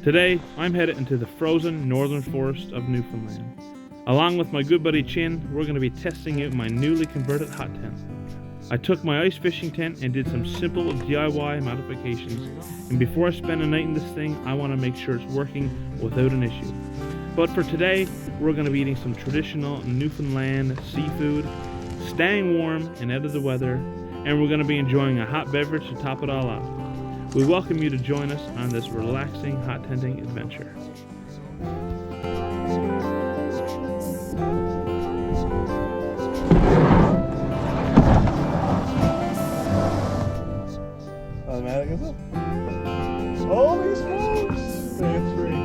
Today, I'm headed into the frozen northern forest of Newfoundland. Along with my good buddy Chin, we're going to be testing out my newly converted hot tent. I took my ice fishing tent and did some simple DIY modifications, and before I spend a night in this thing, I want to make sure it's working without an issue. But for today, we're going to be eating some traditional Newfoundland seafood, staying warm and out of the weather, and we're going to be enjoying a hot beverage to top it all off. We welcome you to join us on this relaxing hot tenting adventure. Automatic, is it? Holy smokes! Hands free.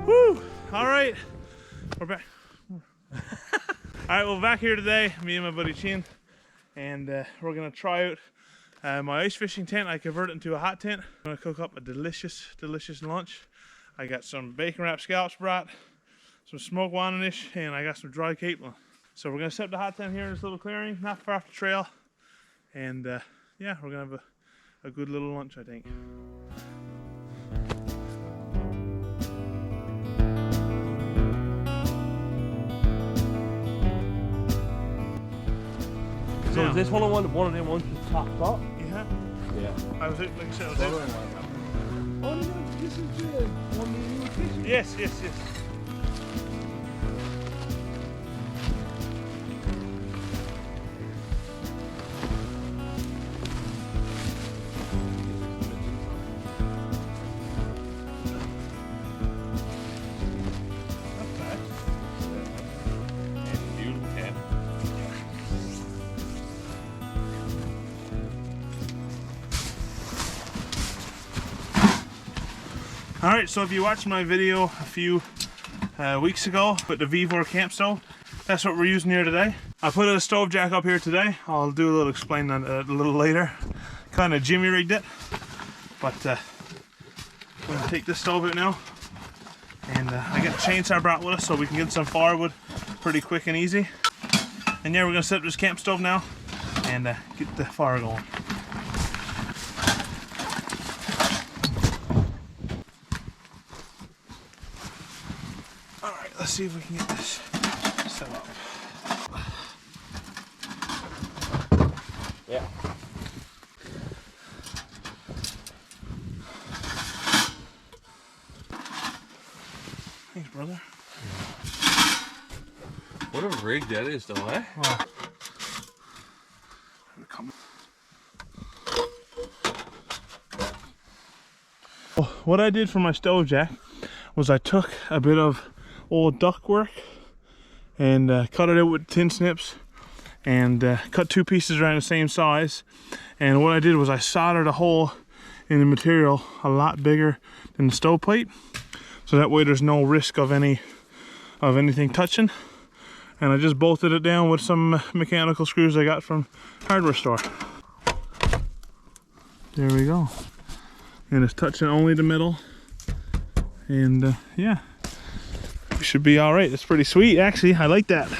Woo! Alright, we're back. Alright, we're back here today, me and my buddy Chin, and we're going to try out my ice fishing tent. I converted it into a hot tent. I'm going to cook up a delicious lunch. I got some bacon wrapped scallops brat, some smoked wannenish, and I got some dry capelin. So we're going to set up the hot tent here in this little clearing, not far off the trail, and yeah, we're going to have a good little lunch, I think. So is this one of them ones that's topped up? Yeah. Yeah. I was out, like I said, I was out. Oh no, this is the one that you were fishing? Yes. Alright, so if you watched my video a few weeks ago with the Vivor camp stove, that's what we're using here today. I put a stove jack up here today. I'll do a little explain that a little later. Kind of jimmy rigged it, but I'm going to take this stove out now. And I got the chainsaw brought with us so we can get some firewood pretty quick and easy. And yeah, we're going to set up this camp stove now and get the fire going. Alright, let's see if we can get this set up. Yeah. Thanks, brother. What a rig that is, though, eh? Wow. What I did for my stove jack was I took a bit of old ductwork and cut it out with tin snips and cut two pieces around the same size, and what I did was I soldered a hole in the material a lot bigger than the stove plate, so that way there's no risk of anything touching, and I just bolted it down with some mechanical screws I got from hardware store. There we go, and it's touching only the middle, and yeah, we should be all right. It's pretty sweet, actually. I like that.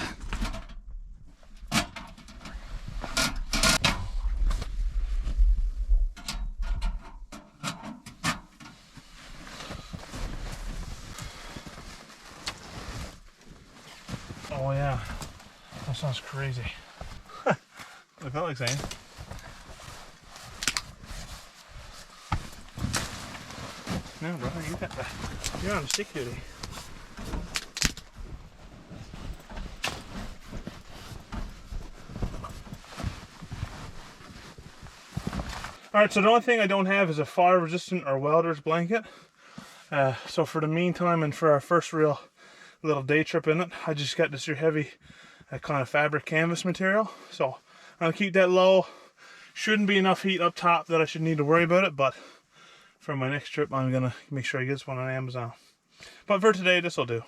Oh yeah, that sounds crazy. I felt like saying. No, brother, you're on stick duty. Alright, so the only thing I don't have is a fire resistant or welder's blanket. So for the meantime and for our first real little day trip in it, I just got this here heavy kind of fabric canvas material. So I'll keep that low. Shouldn't be enough heat up top that I should need to worry about it, but for my next trip I'm gonna make sure I get this one on Amazon. But for today, this will do.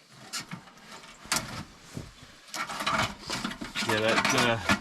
Yeah, that's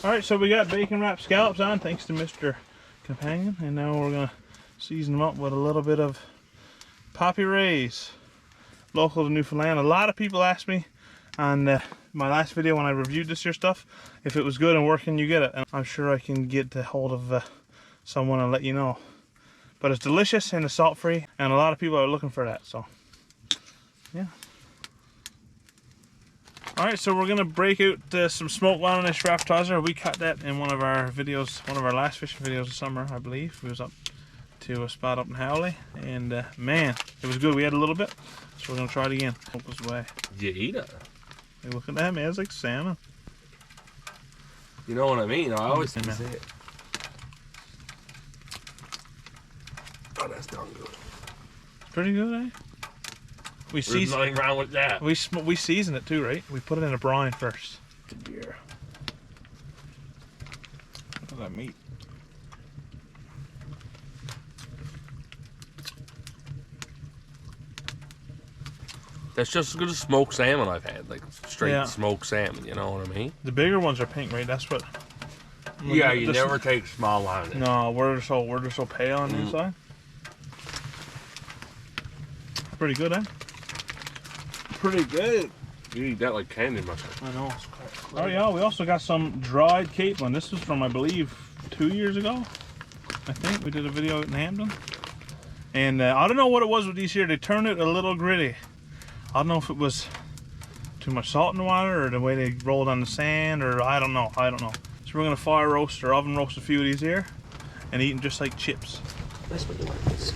Alright, so we got bacon wrapped scallops on, thanks to Mr. Companion, and now we're going to season them up with a little bit of Poppy Ray's, local to Newfoundland. A lot of people asked me on my last video when I reviewed this here stuff if it was good and where can you get it, and I'm sure I can get a hold of someone and let you know. But it's delicious and it's salt free, and a lot of people are looking for that, so yeah. Alright, so we're going to break out some smoked line on this wrap tozzer. We cut that in one of our videos, one of our last fishing videos of summer, I believe. We was up to a spot up in Howley, and man, it was good. We had a little bit, so we're going to try it again. Hope this way. Did you eat it? Hey, look at that, man. It's like salmon. You know what I mean? I always think it. Oh, that's darn good. It's pretty good, eh? There's nothing wrong with that. We season it too, right? We put it in a brine first. The beer. Look at that meat. That's just as good as smoked salmon I've had, like straight smoked salmon. You know what I mean? The bigger ones are pink, right? That's what. Yeah, you never take small line. No, we're so pale on the inside. Pretty good, eh? Pretty good. You eat that like candy mustard. I know. Oh yeah, we also got some dried capelin. This was from, I believe, 2 years ago. I think we did a video out in Hampton. And I don't know what it was with these here. They turned out a little gritty. I don't know if it was too much salt in the water or the way they rolled on the sand, or I don't know. So we're gonna fire roast or oven roast a few of these here and eat them just like chips. That's what the word is.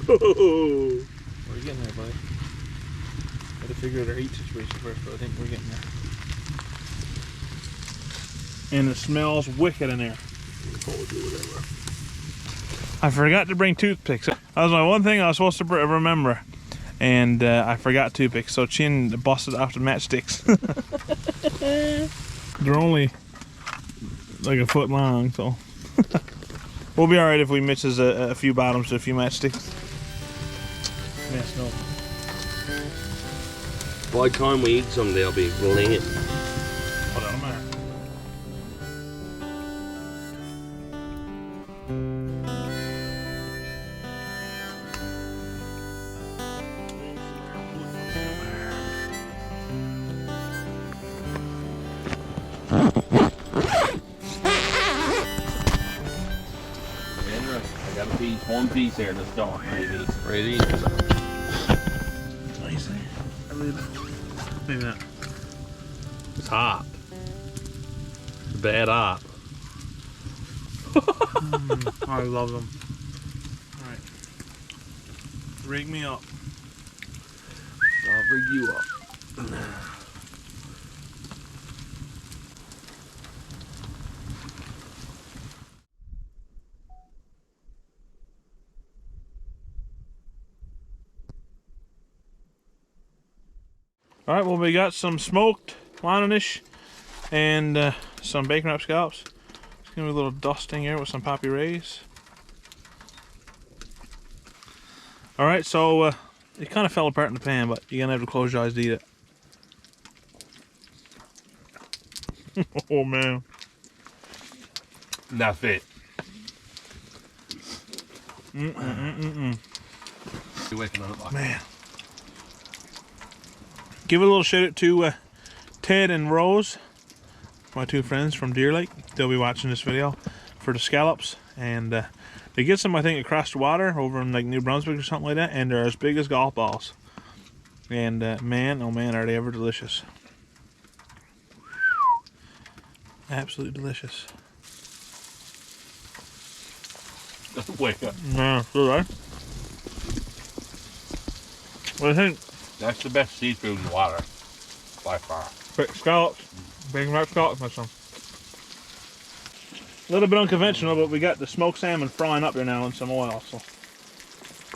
We're getting there, buddy. Got to figure out our heat situation first, but I think we're getting there. And it smells wicked in there. I forgot to bring toothpicks. That was my one thing I was supposed to remember. And I forgot toothpicks, so Chin busted off the matchsticks. They're only like a foot long, so we'll be alright if we misses a few bottoms to a few matchsticks. Yes, no. By the time we eat some, they'll be glinging. Hold on a minute. I got a piece, one piece there that's dark. Ready? Nice. Maybe not. It's hot. It's bad hot. I love them. Alright. Rig me up. I'll rig you up. Alright, well, we got some smoked Londonish and some bacon wrap scallops. Just give me a little dusting here with some poppy rays. Alright, so it kind of fell apart in the pan, but you're gonna have to close your eyes to eat it. Oh man. Not fit. Man. Man. Give a little shout out to Ted and Rose, my two friends from Deer Lake. They'll be watching this video for the scallops, and they get some, I think, across the water over in like New Brunswick or something like that, and they're as big as golf balls. And man, oh man, are they ever delicious! Absolutely delicious. Wake up. Yeah, so right. What do you think? That's the best seafood in the water, by far. Scallops, bacon wrap scallops, my son. A little bit unconventional, but we got the smoked salmon frying up here now in some oil, so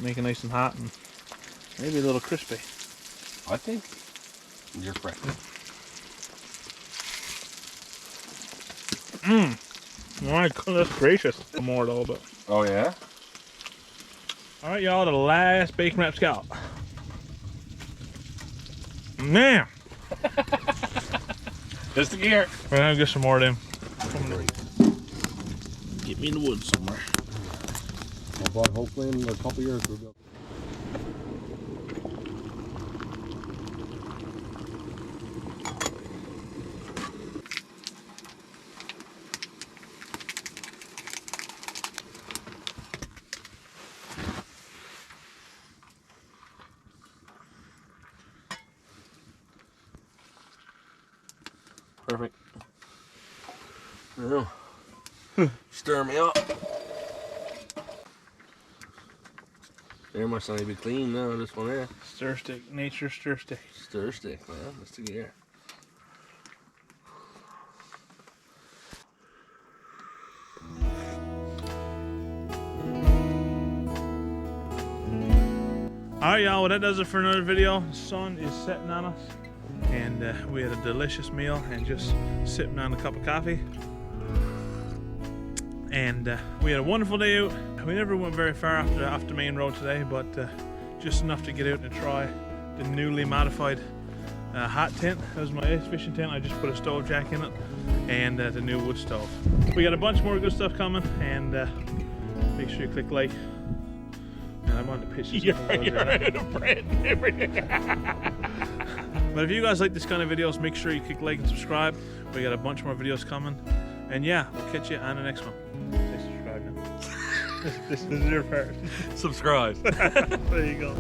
make it nice and hot and maybe a little crispy. I think you're correct. My goodness gracious. More though, but. Oh yeah? Alright, y'all, the last bacon wrap scallop. Man! Just the gear. We're gonna get some more of them. Get me in the woods somewhere. But hopefully in a couple years we'll go. Perfect. Well, stir me up. There must only be clean now, this one there. Stir stick, nature stir stick. Stir stick, man. That's the gear. Alright, y'all, well, that does it for another video. The sun is setting on us, and we had a delicious meal and just sipping on a cup of coffee. And we had a wonderful day out. We never went very far off the main road today, but just enough to get out and try the newly modified hot tent. That was my ice fishing tent. I just put a stove jack in it and the new wood stove. We got a bunch more good stuff coming, and make sure you click like. And I'm on the pitch. You're out of bread and everything. But if you guys like this kind of videos, make sure you click like and subscribe. We got a bunch more videos coming. And yeah, we'll catch you on the next one. Say subscribe now. This is your part. Subscribe. There you go.